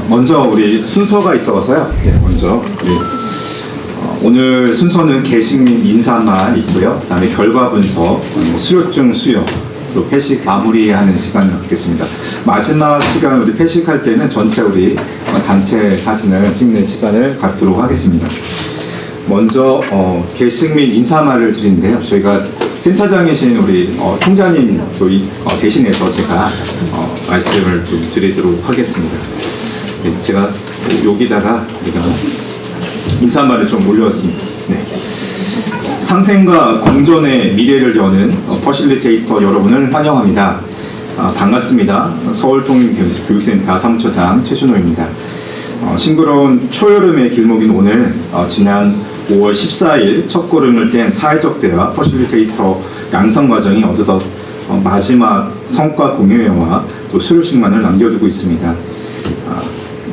먼저 우리 순서가 있어서요. 먼저 오늘 순서는 게식 및 인사만 있고요. 그다음에 결과 분석, 수료증 수여, 또 회식 마무리하는 시간을 갖겠습니다. 마지막 시간 우리 회식할 때는 전체 우리 단체 사진을 찍는 시간을 갖도록 하겠습니다. 먼저 게식 및 인사말을 드리는데요. 저희가 센터장이신 우리 총장님 대신해서 제가 말씀을 좀 드리도록 하겠습니다. 제가 여기다가 우리가 인사말을 좀 올려왔습니다. 네. 상생과 공존의 미래를 여는 퍼실리테이터 여러분을 환영합니다. 반갑습니다. 서울통일교육센터 사무처장 최준호입니다. 싱그러운 초여름의 길목인 오늘 지난 5월 14일 첫걸음을 뗀 사회적 대화 퍼실리테이터 양성 과정이 어느덧 마지막 성과 공유회와 또 수료식만을 남겨두고 있습니다.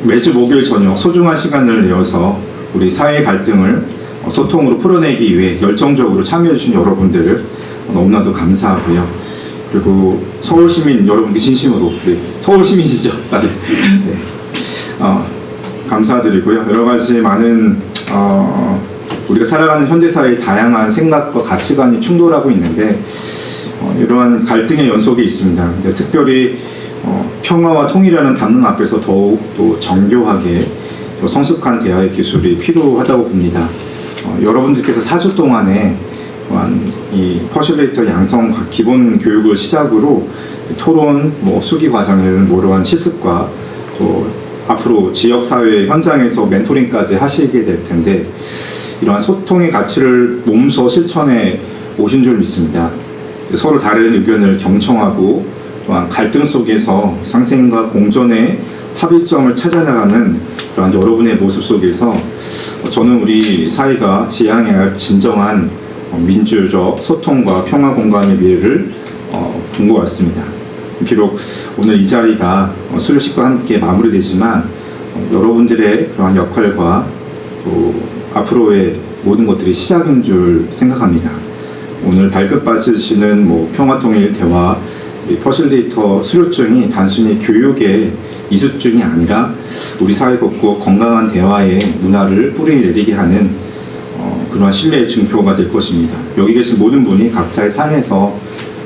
매주 목요일 저녁 소중한 시간을 내어서 우리 사회 갈등을 소통으로 풀어내기 위해 열정적으로 참여해주신 여러분들 너무나도 감사하고요. 그리고 서울시민 여러분께 진심으로 서울시민이시죠? 네. 감사드리고요. 여러가지 많은 우리가 살아가는 현대사회의 다양한 생각과 가치관이 충돌하고 있는데 이러한 갈등의 연속에 있습니다. 특별히 평화와 통일이라는 단문 앞에서 더욱 또 정교하게 또 성숙한 대화의 기술이 필요하다고 봅니다. 여러분들께서 4주 동안에 이 퍼실리테이터 양성 기본 교육을 시작으로 토론, 수기 과정에는 이러한 실습과 또 앞으로 지역사회 현장에서 멘토링까지 하시게 될 텐데 이러한 소통의 가치를 몸소 실천해 오신 줄 믿습니다. 서로 다른 의견을 경청하고 또한 갈등 속에서 상생과 공존의 합의점을 찾아나가는 그런 여러분의 모습 속에서 저는 우리 사회가 지향해야 할 진정한 민주적 소통과 평화 공간의 미래를 본 것 같습니다. 비록 오늘 이 자리가 수료식과 함께 마무리되지만 여러분들의 그러한 역할과 또 앞으로의 모든 것들이 시작인 줄 생각합니다. 오늘 발급받으시는 평화통일 대화 퍼실리테이터 수료증이 단순히 교육의 이수증이 아니라 우리 사회 곳곳 건강한 대화의 문화를 뿌리내리게 하는 그러한 신뢰의 증표가 될 것입니다. 여기 계신 모든 분이 각자의 삶에서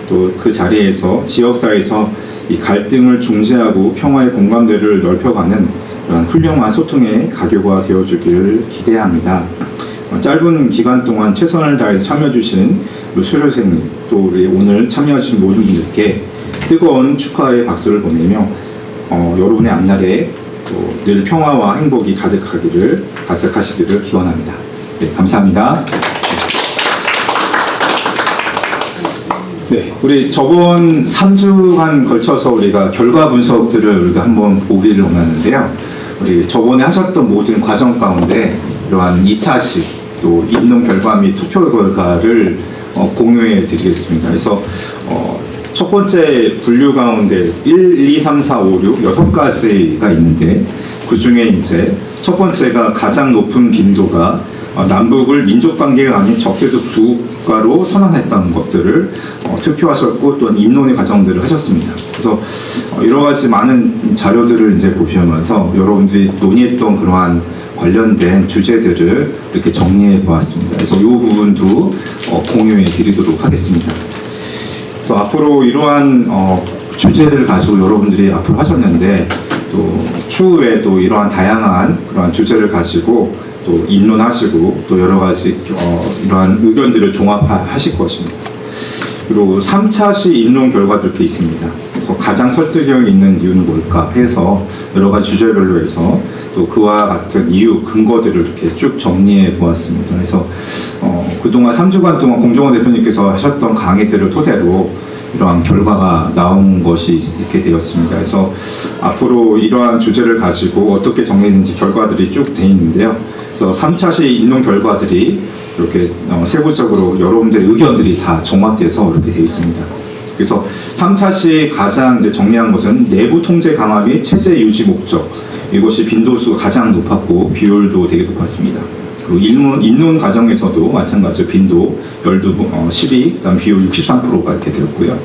또 그 자리에서 지역사회에서 이 갈등을 중재하고 평화의 공감대를 넓혀가는 그런 훌륭한 소통의 가교가 되어주기를 기대합니다. 짧은 기간 동안 최선을 다해서 참여해주신 수료생님 또 우리 오늘 참여해주신 모든 분들께 뜨거운 축하의 박수를 보내며 여러분의 앞날에 늘 평화와 행복이 가득하시기를 기원합니다. 네, 감사합니다. 네, 우리 저번 3주간 걸쳐서 우리가 결과 분석들을 우리가 한번 보기를 원하는데요. 우리 저번에 하셨던 모든 과정 가운데 이러한 2차식 또 입론 결과 및 투표 결과를 공유해 드리겠습니다. 그래서 첫 번째 분류 가운데 1, 2, 3, 4, 5, 6 6가지가 있는데 그 중에 이제 첫 번째가 가장 높은 빈도가 남북을 민족관계가 아닌 적대적 두 국가로 선언했다는 것들을 투표하셨고 또 입론의 과정들을 하셨습니다. 그래서 여러 가지 많은 자료들을 이제 보시면서 여러분들이 논의했던 그러한 관련된 주제들을 이렇게 정리해 보았습니다. 그래서 이 부분도 공유해 드리도록 하겠습니다. 그래서 앞으로 이러한 주제들을 가지고 여러분들이 앞으로 하셨는데 또 추후에 또 이러한 다양한 그러한 주제를 가지고 또 입론하시고 또 여러 가지 이러한 의견들을 종합하실 것입니다. 그리고 3차시 입론 결과도 이렇게 있습니다. 그래서 가장 설득력 있는 이유는 뭘까 해서 여러 가지 주제별로 해서 또 그와 같은 이유, 근거들을 이렇게 쭉 정리해 보았습니다. 그래서 그동안 3주간 동안 공정원 대표님께서 하셨던 강의들을 토대로 이러한 결과가 나온 것이 있게 되었습니다. 그래서 앞으로 이러한 주제를 가지고 어떻게 정리했는지 결과들이 쭉 돼 있는데요. 그래서 3차시 입론 결과들이 이렇게 세부적으로 여러분들의 의견들이 다 종합돼서 이렇게 되어 있습니다. 그래서 3차시 가장 이제 정리한 것은 내부 통제 강화 및 체제 유지 목적, 이것이 빈도수가 가장 높았고 비율도 되게 높았습니다. 그리고 입론 과정에서도 마찬가지로 빈도 12, 그다음 비율 63%가 이렇게 되었고요.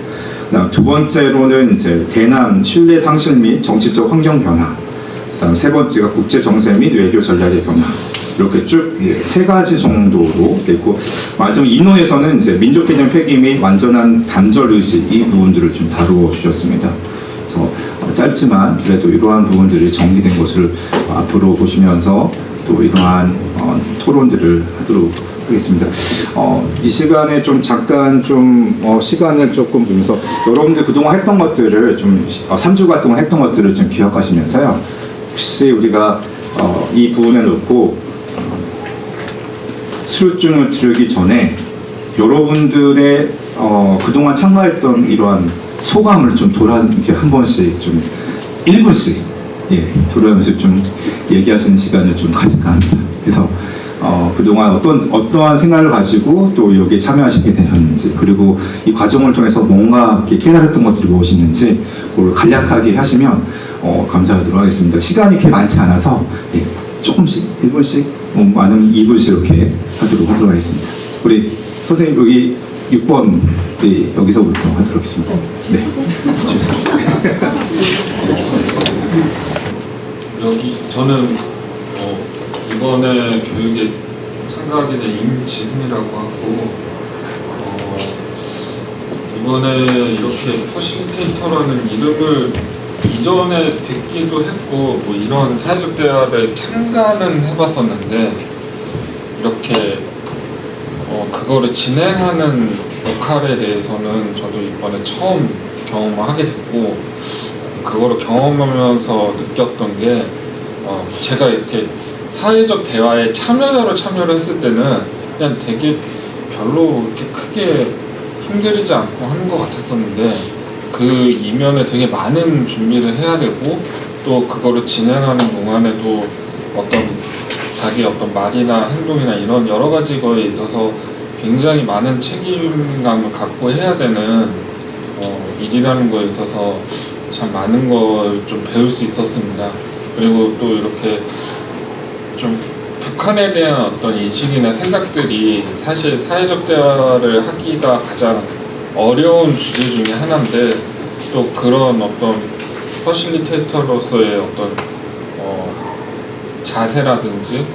그다음 두 번째로는 이제 대남 신뢰 상실 및 정치적 환경 변화, 그다음 세 번째가 국제 정세 및 외교 전략의 변화. 이렇게 쭉 세 가지 정도로 돼 있고, 마지막 인호에서는 이제 민족 개념 폐기 및 완전한 단절 의지 이 부분들을 좀 다루어 주셨습니다. 그래서 짧지만 그래도 이러한 부분들이 정리된 것을 앞으로 보시면서 또 이러한 토론들을 하도록 하겠습니다. 이 시간에 좀 잠깐 시간을 조금 두면서 여러분들 그동안 했던 것들을 좀 3주간 동안 했던 것들을 좀 기억하시면서요. 혹시 우리가 이 부분에 놓고 수료증을 들기 전에 여러분들의 그동안 참가했던 이러한 소감을 좀 이렇게 한 번씩 좀 1분씩 돌아가면서 좀 얘기하시는 시간을 좀 가질까 합니다. 그래서 그동안 어떠한 생각을 가지고 또 여기에 참여하시게 되셨는지, 그리고 이 과정을 통해서 뭔가 이렇게 깨달았던 것들이 무엇인지 그걸 간략하게 하시면 감사하도록 하겠습니다. 시간이 그렇게 많지 않아서 조금씩 1분씩 많으면 2분씩 이렇게 하도록 하겠습니다. 우리 선생님 여기 6번 여기서부터 하도록 하겠습니다. 네. 여기 저는 이번에 교육에 참가하게 된 임지훈이라고 하고, 이번에 이렇게 퍼실리테이터라는 이름을 이전에 듣기도 했고 뭐 이런 사회적 대화를 참가는 해봤었는데, 이렇게 그거를 진행하는 역할에 대해서는 저도 이번에 처음 경험을 하게 됐고, 그거를 경험하면서 느꼈던 게 제가 이렇게 사회적 대화에 참여를 했을 때는 그냥 되게 별로 이렇게 크게 힘들이지 않고 하는 것 같았었는데, 그 이면에 되게 많은 준비를 해야 되고, 또 그거를 진행하는 동안에도 자기 말이나 행동이나 이런 여러 가지 거에 있어서 굉장히 많은 책임감을 갖고 해야 되는 일이라는 거에 있어서 참 많은 걸 좀 배울 수 있었습니다. 그리고 또 이렇게 좀 북한에 대한 어떤 인식이나 생각들이 사실 사회적 대화를 하기가 가장 어려운 주제 중에 하나인데, 또 그런 어떤 퍼실리테이터로서의 자세라든지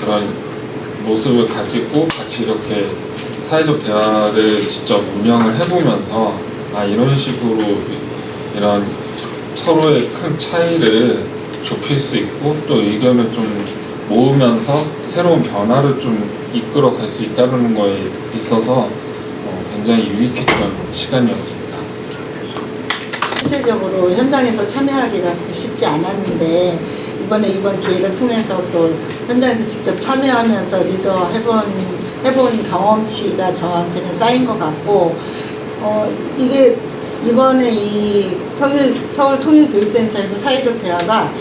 그런 모습을 가지고 같이 이렇게 사회적 대화를 직접 운영을 해보면서 이런 식으로 이런 서로의 큰 차이를 좁힐 수 있고, 또 의견을 좀 모으면서 새로운 변화를 좀 이끌어 갈 수 있다는 거에 있어서 굉장히 유익했던 시간이었습니다. 실질적으로 현장에서 참여하기가 쉽지 않았는데, 이번 기회를 통해서 또 현장에서 직접 참여하면서 리더 해본 경험치가 저한테는 쌓인 것 같고, 이게 이번에 이 서울통일교육센터에서 사회적 대화가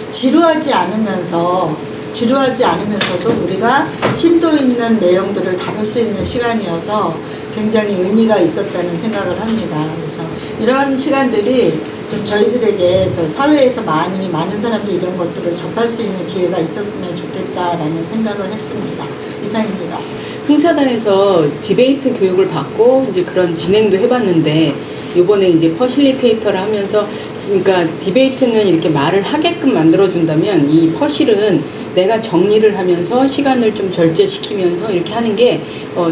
지루하지 않으면서도 우리가 심도 있는 내용들을 다룰 수 있는 시간이어서 굉장히 의미가 있었다는 생각을 합니다. 그래서 이런 시간들이 좀 저희들에게 사회에서 많은 사람들이 이런 것들을 접할 수 있는 기회가 있었으면 좋겠다라는 생각을 했습니다. 이상입니다. 흥사단에서 디베이트 교육을 받고 이제 그런 진행도 해봤는데, 이번에 이제 퍼실리테이터를 하면서, 그러니까 디베이트는 이렇게 말을 하게끔 만들어준다면, 이 퍼실은 내가 정리를 하면서 시간을 좀 절제시키면서 이렇게 하는 게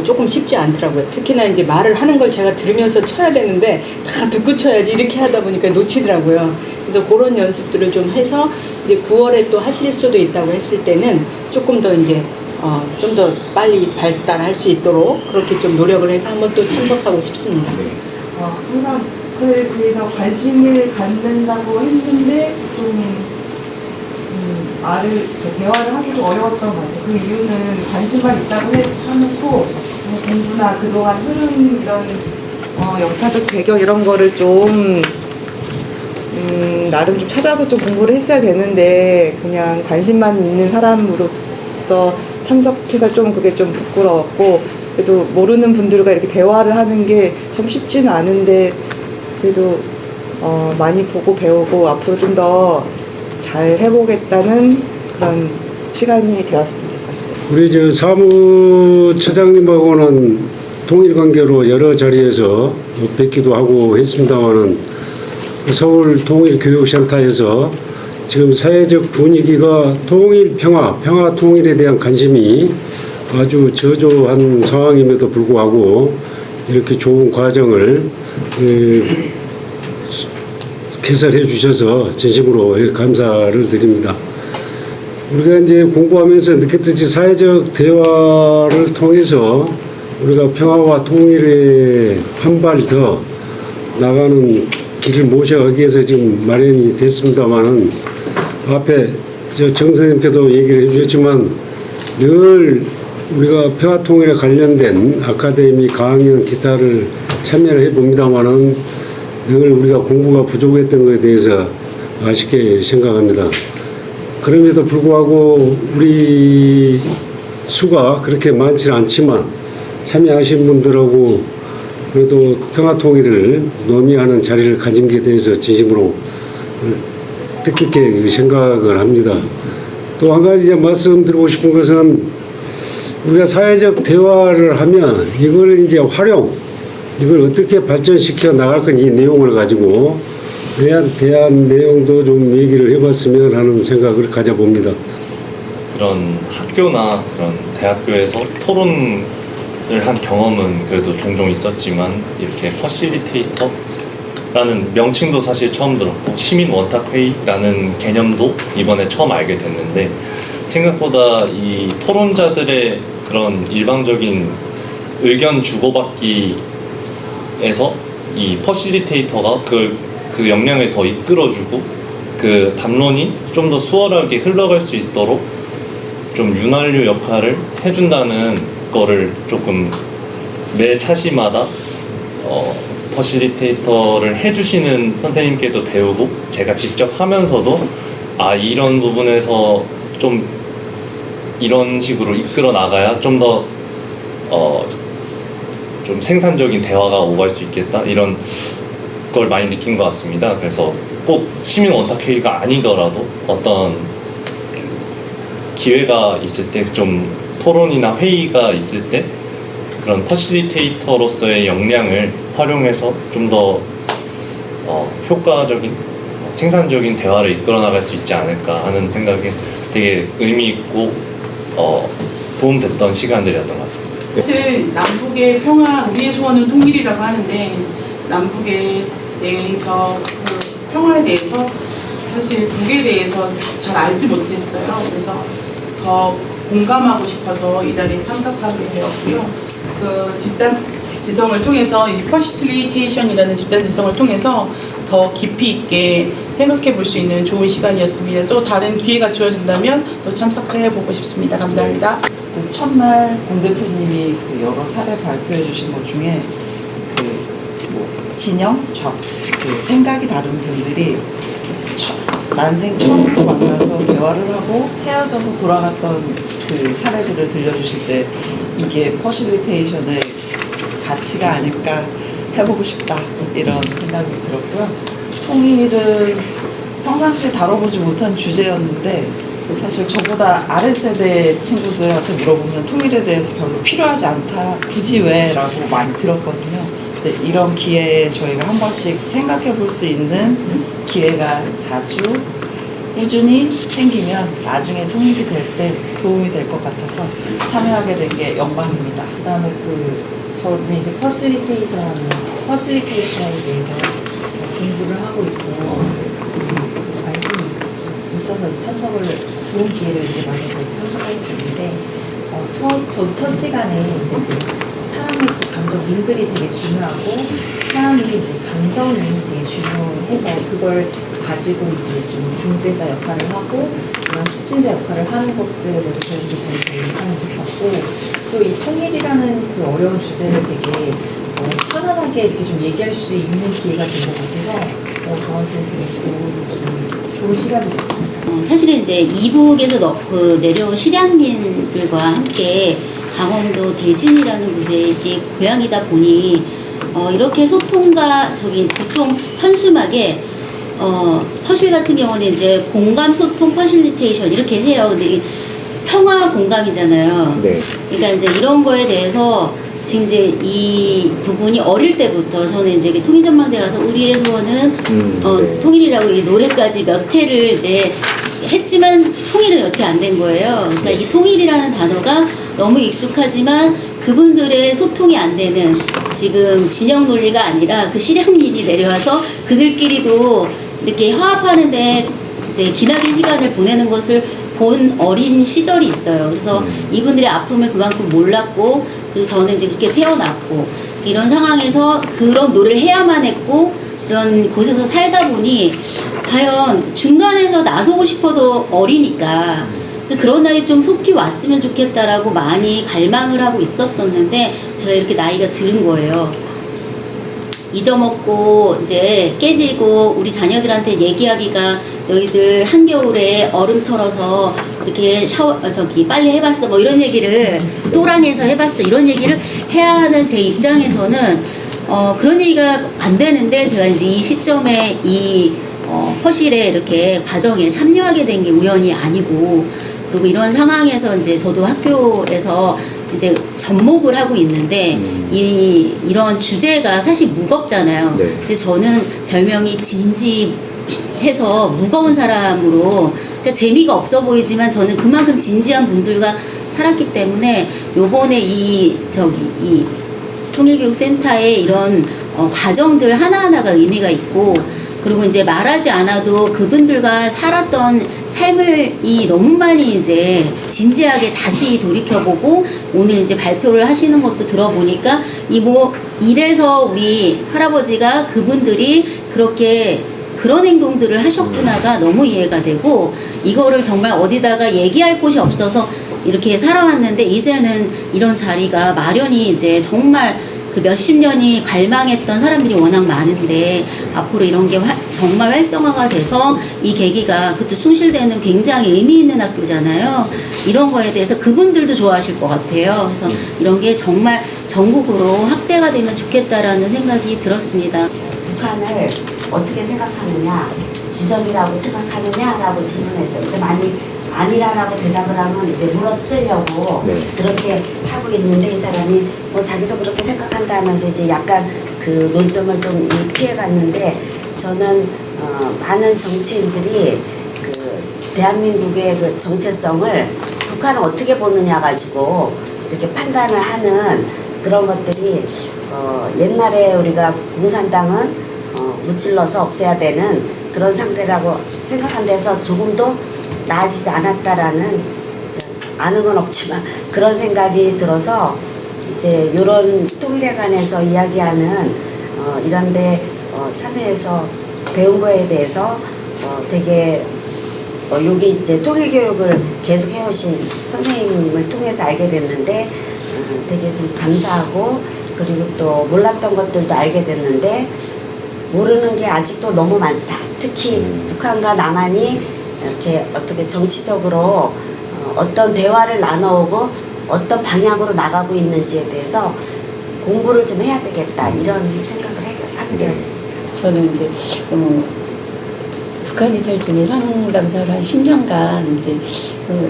조금 쉽지 않더라고요. 특히나 이제 말을 하는 걸 제가 들으면서 쳐야 되는데 다 듣고 쳐야지 이렇게 하다 보니까 놓치더라고요. 그래서 그런 연습들을 좀 해서 이제 9월에 또 하실 수도 있다고 했을 때는 조금 더 이제 좀 더 빨리 발달할 수 있도록 그렇게 좀 노력을 해서 한번 또 참석하고 싶습니다. 항상 그에 대해서 관심을 갖는다고 했는데 좀 대화를 하기도 어려웠던 것 같아요. 그 이유는 관심만 있다고 해놓고 공부나 그동안 흐른 이런 역사적 배경 이런 거를 좀 나름 좀 찾아서 좀 공부를 했어야 되는데, 그냥 관심만 있는 사람으로서 참석해서 좀 그게 좀 부끄러웠고, 그래도 모르는 분들과 이렇게 대화를 하는 게 참 쉽지는 않은데, 그래도 많이 보고 배우고 앞으로 좀 더 잘 해보겠다는 그런 시간이 되었습니다. 우리 사무처장님하고는 통일관계로 여러 자리에서 뵙기도 하고 했습니다만은 서울 통일교육센터에서 지금 사회적 분위기가 통일, 평화 통일에 대한 관심이 아주 저조한 상황임에도 불구하고 이렇게 좋은 과정을 개설해 주셔서 진심으로 감사를 드립니다. 우리가 이제 공부하면서 느꼈듯이 사회적 대화를 통해서 우리가 평화와 통일에 한 발 더 나가는 길을 모셔가기 위해서 지금 마련이 됐습니다만은 앞에 정 선생님께도 얘기를 해주셨지만 늘 우리가 평화통일에 관련된 아카데미 강연 기타를 참여를 해봅니다만은 늘 우리가 공부가 부족했던 것에 대해서 아쉽게 생각합니다. 그럼에도 불구하고 우리 수가 그렇게 많지는 않지만 참여하신 분들하고 그래도 평화통일을 논의하는 자리를 가진 것에 대해서 진심으로 뜻깊게 생각을 합니다. 또 한 가지 이제 말씀드리고 싶은 것은 우리가 사회적 대화를 하면 이걸 이제 이걸 어떻게 발전시켜 나갈 건지 이 내용을 가지고 대한 내용도 좀 얘기를 해봤으면 하는 생각을 가져봅니다. 그런 학교나 그런 대학교에서 토론을 한 경험은 그래도 종종 있었지만 이렇게 퍼실리테이터라는 명칭도 사실 처음 들었고 시민 원탁회의라는 개념도 이번에 처음 알게 됐는데 생각보다 이 토론자들의 그런 일방적인 의견 주고받기에서 이 퍼실리테이터가 그 역량을 더 이끌어주고 그 담론이 좀 더 수월하게 흘러갈 수 있도록 좀 윤활유 역할을 해준다는 거를 조금 매 차시마다 퍼실리테이터를 해주시는 선생님께도 배우고 제가 직접 하면서도 이런 부분에서 좀 이런 식으로 이끌어 나가야 좀 더 좀 생산적인 대화가 오갈 수 있겠다 이런 걸 많이 느낀 것 같습니다. 그래서 꼭 시민 원탁회의가 아니더라도 어떤 기회가 있을 때 좀 토론이나 회의가 있을 때 그런 퍼실리테이터로서의 역량을 활용해서 좀 더 효과적인 생산적인 대화를 이끌어 나갈 수 있지 않을까 하는 생각에 되게 의미 있고 도움됐던 시간들이었던 것 같습니다. 사실 남북의 평화, 우리의 소원은 통일이라고 하는데 남북에 대해서 그 평화에 대해서 사실 북에 대해서 잘 알지 못했어요. 그래서 더 공감하고 싶어서 이 자리에 참석하게 되었고요. 그 집단 지성을 통해서 이 퍼실리테이션이라는 집단 지성을 통해서 더 깊이 있게 생각해 볼 수 있는 좋은 시간이었습니다. 또 다른 기회가 주어진다면 또 참석해 보고 싶습니다. 감사합니다. 그 첫날 공 대표님이 그 여러 사례 발표해 주신 것 중에 뭐 진영, 그 생각이 다른 분들이 난생 처음으로 만나서 대화를 하고 헤어져서 돌아갔던 그 사례들을 들려주실 때 이게 퍼실리테이션의 가치가 아닐까 해보고 싶다 이런 생각이 들었고요. 통일은 평상시에 다뤄보지 못한 주제였는데 사실 저보다 아래 세대 친구들한테 물어보면 통일에 대해서 별로 필요하지 않다, 굳이 왜? 라고 많이 들었거든요. 근데 이런 기회에 저희가 한 번씩 생각해 볼 수 있는 기회가 자주 꾸준히 생기면 나중에 통일이 될 때 도움이 될 것 같아서 참여하게 된 게 영광입니다. 그다음에 저는 이제 퍼실리테이션에 대해서 공부를 하고 있고 관심이 있어서 참석을 좋은 기회를 이제 맞아서 참석하게 됐는데 저도 첫 시간에 이제 사람의 감정인들이 되게 중요하고 사람이 이제 감정이 되게 중요해서 그걸 가지고 이제 좀 중재자 역할을 하고 그런 촉진자 역할을 하는 것들에 대해서 되게 인상이 깊었고 또 이 통일이라는 그 어려운 주제를 되게 편안하게 이렇게 좀 얘기할 수 있는 기회가 된 것 같아서 저한테는 되게 좋은 시간이 됐습니다. 사실은 이제 이북에서 내려온 실향민들과 함께 강원도 대진이라는 곳에 이제 고향이다 보니 이렇게 소통과 보통 현수막에 퍼실 같은 경우는 이제 공감 소통 퍼실리테이션 이렇게 해요. 근데 평화 공감이잖아요. 네. 그러니까 이제 이런 거에 대해서 지금 이제 이 부분이 어릴 때부터 저는 이제 통일전망대 가서 우리의 소원은 네. 통일이라고 이 노래까지 몇 회를 이제 했지만 통일은 여태 안 된 거예요. 그러니까 이 통일이라는 단어가 너무 익숙하지만 그분들의 소통이 안 되는 지금 진영 논리가 아니라 그 실향민이 내려와서 그들끼리도 이렇게 화합하는데 이제 기나긴 시간을 보내는 것을 본 어린 시절이 있어요. 그래서 이분들의 아픔을 그만큼 몰랐고 그래서 저는 이제 그렇게 태어났고 이런 상황에서 그런 노래를 해야만 했고 그런 곳에서 살다 보니 과연 중간에서 나서고 싶어도 어리니까 그런 날이 좀 속히 왔으면 좋겠다라고 많이 갈망을 하고 있었었는데 제가 이렇게 나이가 들은 거예요. 잊어먹고 이제 깨지고 우리 자녀들한테 얘기하기가 너희들 한겨울에 얼음 털어서 이렇게 빨래 해봤어 뭐 이런 얘기를 또랑에서 해봤어 이런 얘기를 해야 하는 제 입장에서는 그런 얘기가 안 되는데 제가 이제 이 시점에 이 퍼실에 이렇게 과정에 참여하게 된 게 우연이 아니고 그리고 이런 상황에서 이제 저도 학교에서 이제 접목을 하고 있는데 이런 주제가 사실 무겁잖아요. 네. 근데 저는 별명이 진지해서 무거운 사람으로 그러니까 재미가 없어 보이지만 저는 그만큼 진지한 분들과 살았기 때문에 요번에 이 통일교육센터의 이런 과정들 하나하나가 의미가 있고 그리고 이제 말하지 않아도 그분들과 살았던 삶을 너무 많이 이제 진지하게 다시 돌이켜보고 오늘 이제 발표를 하시는 것도 들어보니까 이래서 우리 할아버지가 그분들이 그렇게 그런 행동들을 하셨구나가 너무 이해가 되고 이거를 정말 어디다가 얘기할 곳이 없어서 이렇게 살아왔는데 이제는 이런 자리가 마련이 이제 정말 그 몇십 년이 갈망했던 사람들이 워낙 많은데 앞으로 이런 게 정말 활성화가 돼서 이 계기가 그것도 숭실대는 굉장히 의미 있는 학교잖아요. 이런 거에 대해서 그분들도 좋아하실 것 같아요. 그래서 이런 게 정말 전국으로 확대가 되면 좋겠다라는 생각이 들었습니다. 북한을 어떻게 생각하느냐, 주적이라고 생각하느냐라고 질문했어요. 근데 많이 아니라라고 대답을 하면 이제 물어뜯으려고 네. 그렇게 하고 있는데 이 사람이 뭐 자기도 그렇게 생각한다 하면서 이제 약간 그 논점을 좀 피해갔는데 저는 많은 정치인들이 그 대한민국의 그 정체성을 북한을 어떻게 보느냐 가지고 이렇게 판단을 하는 그런 것들이 옛날에 우리가 공산당은 무찔러서 없애야 되는 그런 상태라고 생각한 데서 조금도 나아지지 않았다라는 아는 건 없지만 그런 생각이 들어서 이제 이런 통일에 관해서 이야기하는 이런데 참여해서 배운 거에 대해서 되게 여기 이제 통일 교육을 계속 해오신 선생님을 통해서 알게 됐는데 되게 좀 감사하고 그리고 또 몰랐던 것들도 알게 됐는데 모르는 게 아직도 너무 많다. 특히 북한과 남한이 이렇게 어떻게 정치적으로 어떤 대화를 나눠오고 어떤 방향으로 나가고 있는지에 대해서 공부를 좀 해야 되겠다 이런 생각을 하게 되었습니다. 저는 이제 북한 이탈주민 상담사를 한 10년간 이제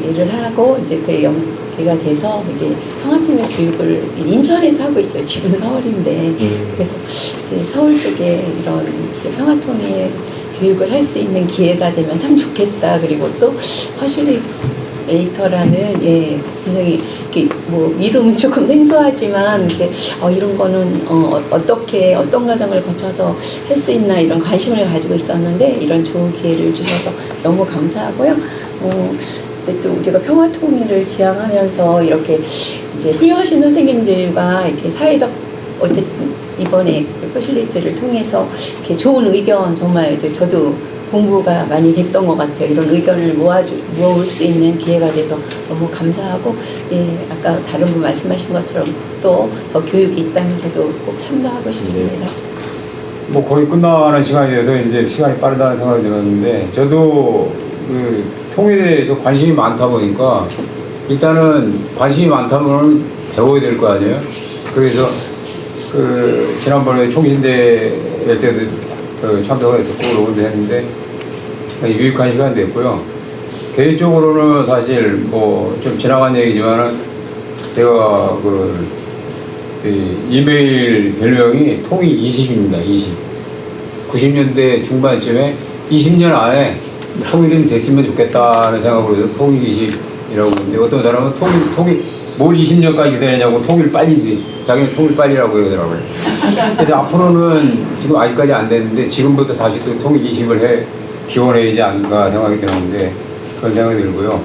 일을 하고 이제 그 연계가 돼서 이제 평화통일 교육을 인천에서 하고 있어요. 집은 서울인데 그래서 이제 서울 쪽에 이런 이제 평화통일 교육을 할 수 있는 기회가 되면 참 좋겠다. 그리고 또 퍼실리테이터라는 굉장히 이렇게 뭐 이름은 조금 생소하지만 이렇게 이런 거는 어떻게 어떤 과정을 거쳐서 할 수 있나 이런 관심을 가지고 있었는데 이런 좋은 기회를 주셔서 너무 감사하고요. 어쨌든 우리가 평화통일을 지향하면서 이렇게 이제 훌륭하신 선생님들과 이렇게 사회적 어쨌든 이번에 퍼실리티를 통해서 이렇게 좋은 의견 정말 이제 저도 공부가 많이 됐던 것 같아요. 이런 의견을 모을 수 있는 기회가 돼서 너무 감사하고 아까 다른 분 말씀하신 것처럼 또 더 교육이 있다면 저도 꼭 참가하고 싶습니다. 뭐 거의 끝나는 시간이 돼서 이제 시간이 빠르다는 생각이 들었는데 저도 그 통일에 대해서 관심이 많다 보니까 일단은 관심이 많다면 배워야 될 거 아니에요. 그래서 그 지난번에 총신대 때도 참석을 했었고 그러고도 했는데 유익한 시간 됐고요. 개인적으로는 사실 뭐 좀 지나간 얘기지만은 제가 그 이메일 별명이 통일 20입니다. 20. 90년대 중반쯤에 20년 안에 통일은 됐으면 좋겠다는 생각으로 해서 통일 20이라고 하는데 어떤 사람은 통일 뭘 20년까지 기다리냐고 통일 빨리지. 자기는 통일 빨리라고 그러더라고요. 그래서 앞으로는 지금 아직까지 안 됐는데 지금부터 다시 또 통일 20을 기원해야지 않을까 생각이 드는데 그런 생각이 들고요.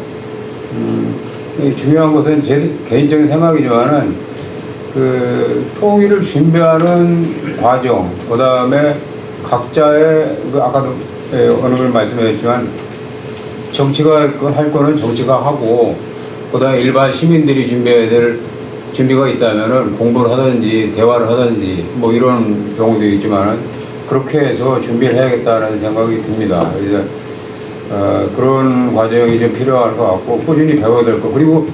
중요한 것은 제 개인적인 생각이지만은 그 통일을 준비하는 과정, 그 다음에 각자의 그 아까도 어느 분 말씀하셨지만 정치가 할 거는 정치가 하고 그다음에 일반 시민들이 준비해야 될 준비가 있다면은 공부를 하든지 대화를 하든지 뭐 이런 경우도 있지만은 그렇게 해서 준비를 해야겠다는 생각이 듭니다. 그래서 그런 과정이 좀 필요할 것 같고 꾸준히 배워야 될 거. 그리고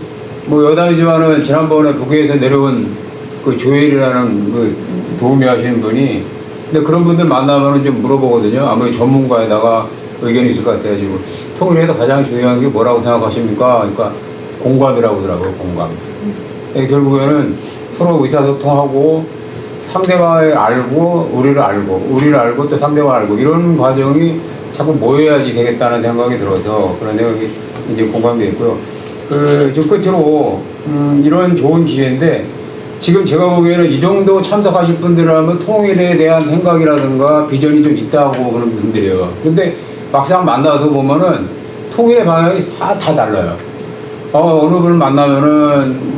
뭐 여당이지만은 지난번에 국회에서 내려온 그 조엘이라는 그 도우미 하시는 분이 근데 그런 분들 만나면은 좀 물어보거든요. 아무리 전문가에다가 의견이 있을 것 같아가지고 통일에서 가장 중요한 게 뭐라고 생각하십니까? 그러니까 공감이라고 하더라고요. 공감. 결국에는 서로 의사소통하고 상대방을 알고 우리를 알고 또 상대방을 알고 이런 과정이 자꾸 모여야지 되겠다는 생각이 들어서 그런 생각이 이제 공감되어 있고요. 좀 끝으로 이런 좋은 기회인데 지금 제가 보기에는 이 정도 참석하실 분들이라면 통일에 대한 생각이라든가 비전이 좀 있다고 그런 분들이에요. 근데 막상 만나서 보면은 통일의 방향이 다 달라요. 어느 분을 만나면은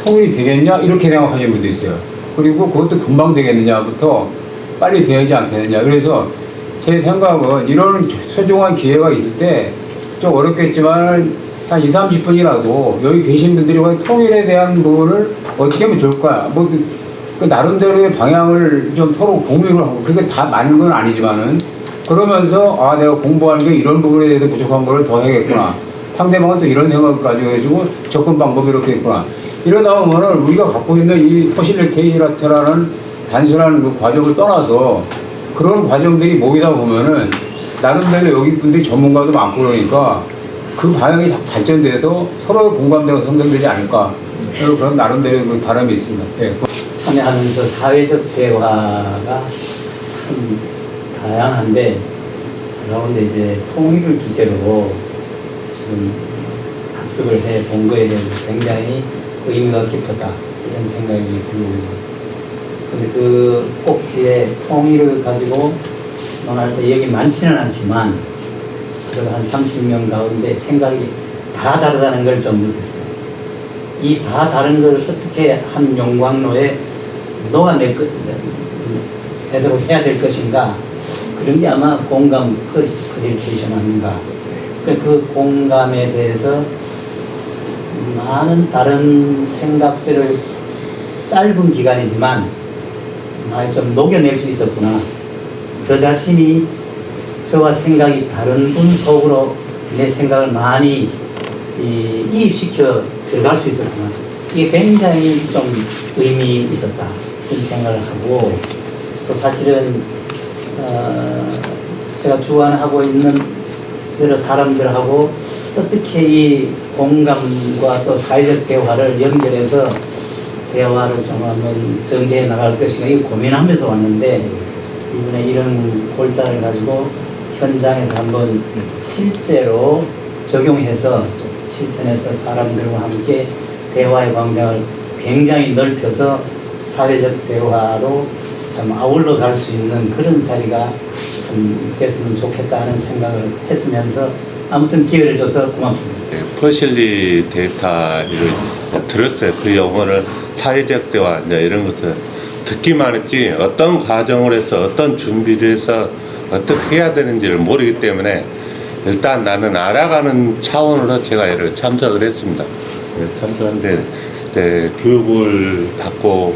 통일이 되겠냐? 이렇게 생각하시는 분도 있어요. 그리고 그것도 금방 되겠느냐부터 빨리 돼야지 않겠느냐. 그래서 제 생각은 이런 소중한 기회가 있을 때 좀 어렵겠지만 한 20, 30분이라도 여기 계신 분들이 통일에 대한 부분을 어떻게 하면 좋을까? 뭐, 그 나름대로의 방향을 좀 서로 공유를 하고, 그게 다 맞는 건 아니지만은, 그러면서, 아, 내가 공부하는 게 이런 부분에 대해서 부족한 걸 더 해야겠구나. 상대방은 또 이런 생각을 가지고 해주고, 접근 방법이 이렇게 있구나. 이러다 보면은 우리가 갖고 있는 이 퍼실리테이터라는 단순한 그 과정을 떠나서 그런 과정들이 모이다 보면은 나름대로 여기 분들이 전문가도 많고 그러니까 그 방향이 발전돼서 서로의 공감대가 형성되지 않을까 그런 나름대로 그 바람이 있습니다. 네. 참여하면서 사회적 대화가 참 다양한데 그런데 이제 통일을 주제로 지금 학습을 해 본 거에 대해서 굉장히 의미가 깊었다 이런 생각이 듭니다. 근데 그 꼭지에 통일을 가지고 논할 때 여기 많지는 않지만 그래도 한 30명 가운데 생각이 다 다르다는 걸 좀 느꼈어요. 이 다 다른 걸 어떻게 한 용광로에 녹아내도록 해야 될 것인가 그런 게 아마 공감 퍼실테이션 아닌가. 그 공감에 대해서 많은 다른 생각들을 짧은 기간이지만 좀 녹여낼 수 있었구나. 저 자신이 저와 생각이 다른 분 속으로 내 생각을 많이 이입시켜 들어갈 수 있었구나. 이게 굉장히 좀 의미 있었다. 그런 생각을 하고 또 사실은 제가 주관하고 있는 여러 사람들하고 어떻게 이 공감과 또 사회적 대화를 연결해서 대화를 좀 한번 전개해 나갈 것인가 이 고민하면서 왔는데 이번에 이런 골자를 가지고 현장에서 한번 실제로 적용해서 실천해서 사람들과 함께 대화의 광장을 굉장히 넓혀서 사회적 대화로 참 아울러 갈 수 있는 그런 자리가 좀 됐으면 좋겠다는 생각을 했으면서 아무튼 기회를 줘서 고맙습니다. 퍼실리테이터를 들었어요. 그 용어를 사회적 대화 이런 것들 듣기만 했지 어떤 과정을 해서 어떤 준비를 해서 어떻게 해야 되는지를 모르기 때문에 일단 나는 알아가는 차원으로 제가 이를 참석을 했습니다. 참석한데 이제 교육을 받고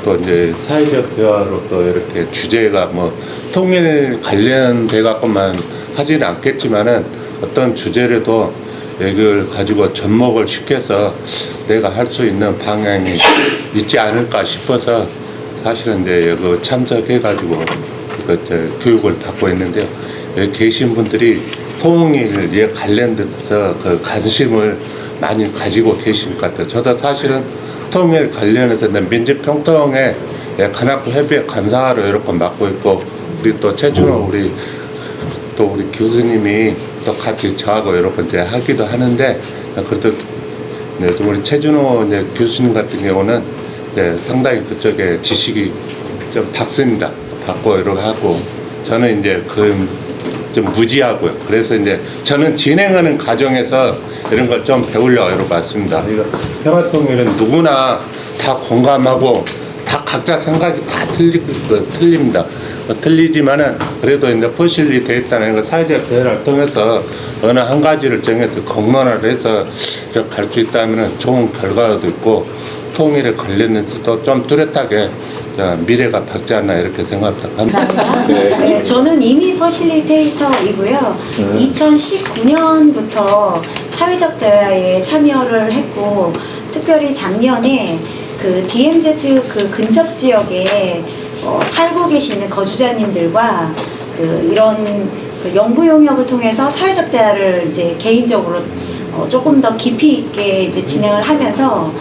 또 이제 사회적 대화로 또 이렇게 주제가 뭐 통일 관련돼 갖고만 하지는 않겠지만은 어떤 주제라도 이걸 가지고 접목을 시켜서 내가 할 수 있는 방향이 있지 않을까 싶어서 사실은 이제 여기 참석해가지고 교육을 받고 있는데요. 여기 계신 분들이 통일에 관련돼서 그 관심을 많이 가지고 계신 것 같아요. 저도 사실은 통일 관련해서 민주평통의 관악구 협의회 간사로 이렇게 맡고 있고, 우리 또 최준호 우리 교수님이 또 같이 저하고 이렇게 이제 하기도 하는데, 그래도 네, 우리 최준호 이제 교수님 같은 경우는 이제 상당히 그쪽에 지식이 좀 박습니다. 받고 이렇게 하고, 저는 이제 좀 무지하고요. 그래서 이제 저는 진행하는 과정에서 이런 걸 좀 배우려고 이렇게 왔습니다. 평화통일은 누구나 다 공감하고 다 각자 생각이 다 틀립니다. 틀리지만은 그래도 이제 퍼실리테이터라는 거 사회적 대화를 통해서 어느 한 가지를 정해서 공론화를 해서 이렇게 갈 수 있다면 좋은 결과도 있고, 통일에 관련해서도 좀 뚜렷하게 미래가 밝지 않나 이렇게 생각합니다. 네, 저는 이미 퍼실리테이터이고요. 2019년부터 사회적 대화에 참여를 했고, 특별히 작년에 그 DMZ 그 근접 지역에 살고 계시는 거주자님들과 이런 그 연구 용역을 통해서 사회적 대화를 이제 개인적으로 조금 더 깊이 있게 이제 진행을 하면서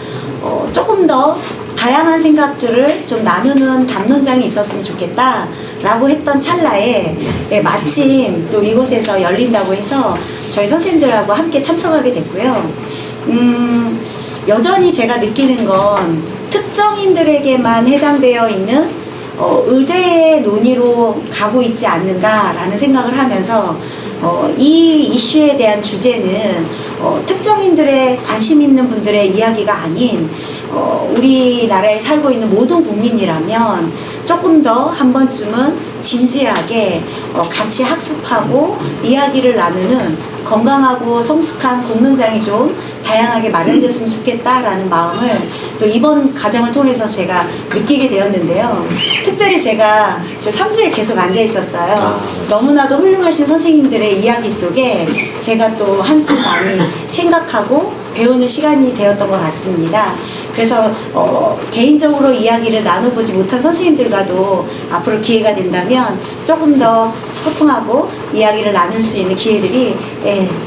조금 더 다양한 생각들을 좀 나누는 담론장이 있었으면 좋겠다라고 했던 찰나에 마침 또 이곳에서 열린다고 해서 저희 선생님들하고 함께 참석하게 됐고요. 여전히 제가 느끼는 건 특정인들에게만 해당되어 있는 의제의 논의로 가고 있지 않는가라는 생각을 하면서 이 이슈에 대한 주제는 특정인들의 관심 있는 분들의 이야기가 아닌 우리나라에 살고 있는 모든 국민이라면 조금 더 한 번쯤은 진지하게 같이 학습하고 이야기를 나누는 건강하고 성숙한 공론장이 좀 다양하게 마련됐으면 좋겠다라는 마음을 또 이번 과정을 통해서 제가 느끼게 되었는데요. 특별히 제가 저 3주에 계속 앉아 있었어요. 너무나도 훌륭하신 선생님들의 이야기 속에 제가 또 한층 많이 생각하고 배우는 시간이 되었던 것 같습니다. 그래서 개인적으로 이야기를 나눠보지 못한 선생님들과도 앞으로 기회가 된다면 조금 더 소통하고 이야기를 나눌 수 있는 기회들이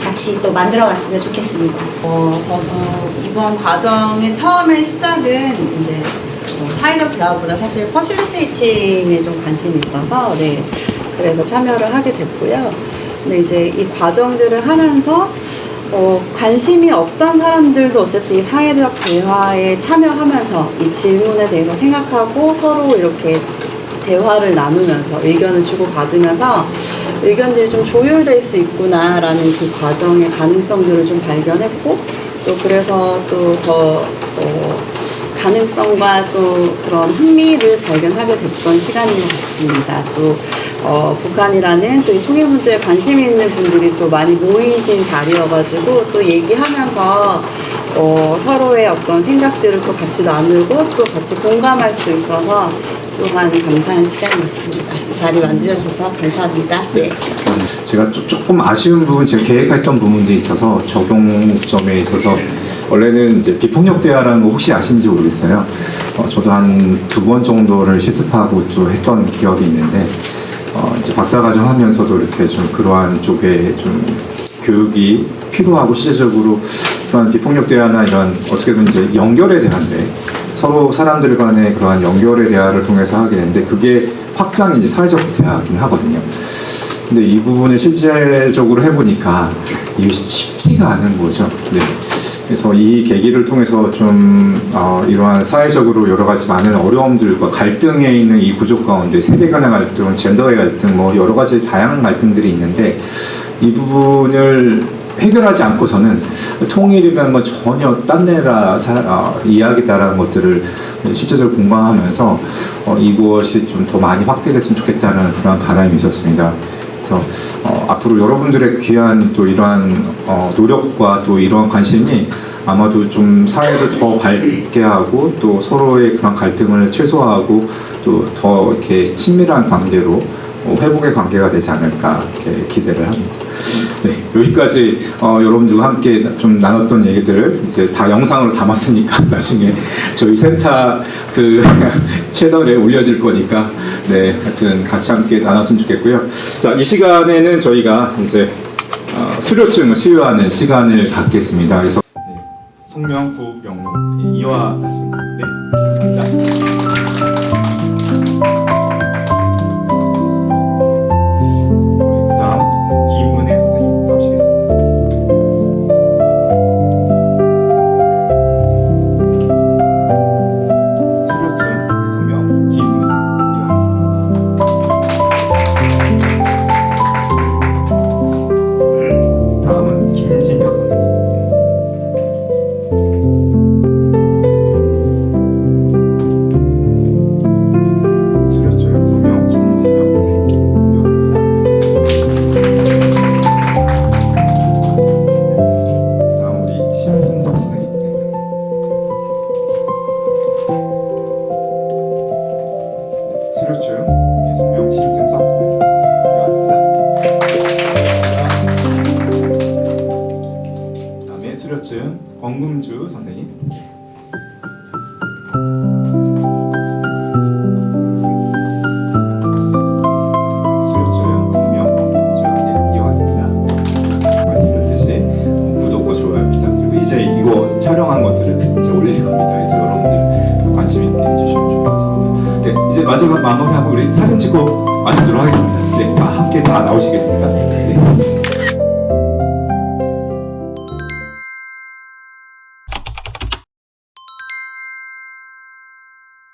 같이 또 만들어갔으면 좋겠습니다. 저도 이번 과정의 처음의 시작은 이제 사회적 대화보다 사실 퍼실리테이팅에 좀 관심이 있어서 그래서 참여를 하게 됐고요. 근데 이제 이 과정들을 하면서 관심이 없던 사람들도 어쨌든 이 사회적 대화에 참여하면서 이 질문에 대해서 생각하고 서로 이렇게 대화를 나누면서 의견을 주고받으면서 의견들이 좀 조율될 수 있구나라는 그 과정의 가능성들을 좀 발견했고, 또 그래서 또 더 가능성과 또 그런 흥미를 발견하게 됐던 시간인 것 같습니다. 또 북한이라는 또 이 통일 문제에 관심이 있는 분들이 또 많이 모이신 자리여가지고 또 얘기하면서 서로의 어떤 생각들을 또 같이 나누고 또 같이 공감할 수 있어서 또한 감사한 시간이었습니다. 이 자리 만들어주셔서 감사합니다. 네. 제가 조금 아쉬운 부분, 제가 계획했던 부분들이 있어서 적용점에 있어서 원래는 이제 비폭력 대화라는 거 혹시 아시는지 모르겠어요. 저도 한 2번 정도를 실습하고 또 했던 기억이 있는데 이제 박사과정 하면서도 이렇게 좀 그러한 쪽에 좀 교육이 필요하고 시제적으로 그런 비폭력 대화나 이런 어떻게든 이제 연결에 대한데 서로 사람들 간의 그러한 연결의 대화를 통해서 하게 되는데 그게 확장이 이제 사회적 대화긴 하거든요. 근데 이 부분을 실제적으로 해보니까 이게 쉽지가 않은 거죠. 네. 그래서 이 계기를 통해서 좀 이러한 사회적으로 여러 가지 많은 어려움들과 갈등에 있는 이 구조 가운데 세대 간의 갈등, 젠더의 갈등, 뭐 여러 가지 다양한 갈등들이 있는데 이 부분을 해결하지 않고서는 통일이라는 건 전혀 딴데라 이야기다라는 것들을 실제적으로 공감하면서 이것이 좀 더 많이 확대됐으면 좋겠다는 그런 바람이 있었습니다. 그래서 앞으로 여러분들의 귀한 또 이러한 노력과 또 이러한 관심이 아마도 좀 사회를 더 밝게 하고 또 서로의 그런 갈등을 최소화하고 또 더 이렇게 친밀한 관계로 회복의 관계가 되지 않을까 이렇게 기대를 합니다. 네, 여기까지 여러분들과 함께 좀 나눴던 얘기들을 이제 다 영상으로 담았으니까 나중에 저희 센터 그 채널에 올려질 거니까 네, 하여튼 같이 함께 나눴으면 좋겠고요. 자, 이 시간에는 저희가 이제 수료증을 수여하는 시간을 갖겠습니다. 그래서 성명, 부, 영문 이와 같습니다. 네, 감사합니다. 그다음 김은혜 선생님 나오시겠습니다. 수료증 성명 김은혜 이와 같습니다. 다음은 김진혁 선생님. 수료증 성명 심승석 선생님 반갑습니다. 다음에 수료증 권금주 선생님. 수료증 성명 권금주 네, 이어갔습니다. 말씀드렸듯이 구독과 좋아요 부탁드리고 이제 이거 촬영한 것들을 이제 올릴 겁니다. 그래서 여러분들 관심 있게 해주시면 좋을 것 같습니다. 네, 이제 마지막 마무리하고 우리 사진 찍고 마치도록 하겠습니다. 네, 함께 다 나오시겠습니까? 네.